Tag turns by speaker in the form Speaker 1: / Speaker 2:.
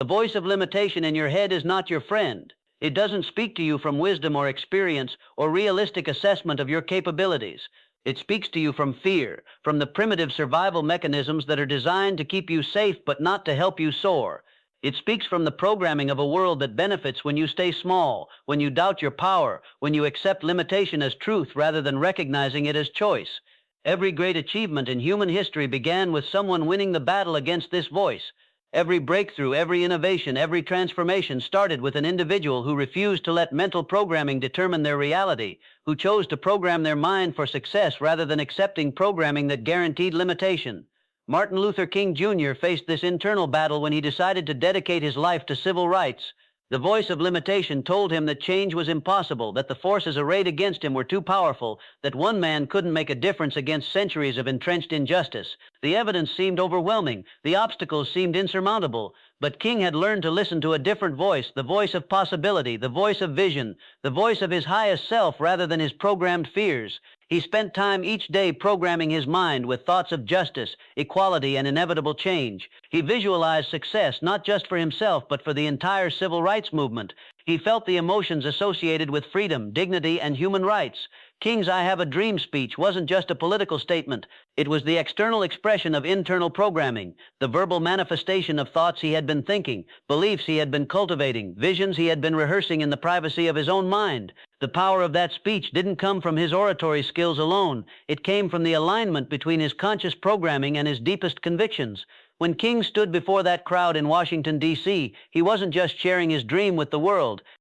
Speaker 1: voice of limitation in your head is not your friend. It doesn't speak to you from wisdom or experience or realistic assessment of your capabilities. It speaks to you from fear, from the primitive survival mechanisms that are designed to keep you safe but not to help you soar. It speaks from the programming of a world that benefits when you stay small, when you doubt your power, when you accept limitation as truth rather than recognizing it as choice. Every great achievement in human history began with someone winning the battle against this voice. Every breakthrough, every innovation, every transformation started with an individual who refused to let mental programming determine their reality, who chose to program their mind for success rather than accepting programming that guaranteed limitation. Martin Luther King Jr. faced this internal battle when he decided to dedicate his life to civil rights. The voice of limitation told him that change was impossible, that the forces arrayed against him were too powerful, that one man couldn't make a difference against centuries of entrenched injustice. The evidence seemed overwhelming, the obstacles seemed insurmountable, but King had learned to listen to a different voice, the voice of possibility, the voice of vision, the voice of his highest self rather than his programmed fears. He spent time each day programming his mind with thoughts of justice, equality, and inevitable change. He visualized success not just for himself but for the entire civil rights movement. He felt the emotions associated with freedom, dignity, and human rights. King's "I Have a Dream" speech wasn't just a political statement. It was the external expression of internal programming, the verbal manifestation of thoughts he had been thinking, beliefs he had been cultivating, visions he had been rehearsing in the privacy of his own mind. The power of that speech didn't come from his oratory skills alone. It came from the alignment between his conscious programming and his deepest convictions. When King stood before that crowd in Washington, D.C., he wasn't just sharing his dream with the world.